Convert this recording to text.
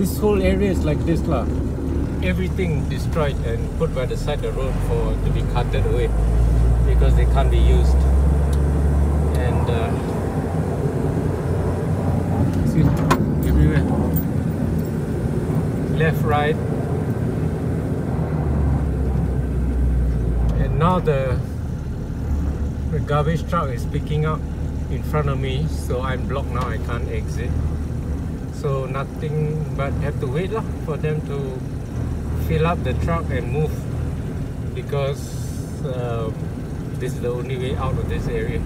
this whole area is like this lah. Everything destroyed and put by the side of the road for to be carted away because they can't be used. And see, everywhere, left, right, and now the garbage truck is picking up in front of me, so I'm blocked now. I can't exit. So nothing but have to wait lah for them to fill up the truck and move, because this is the only way out of this area.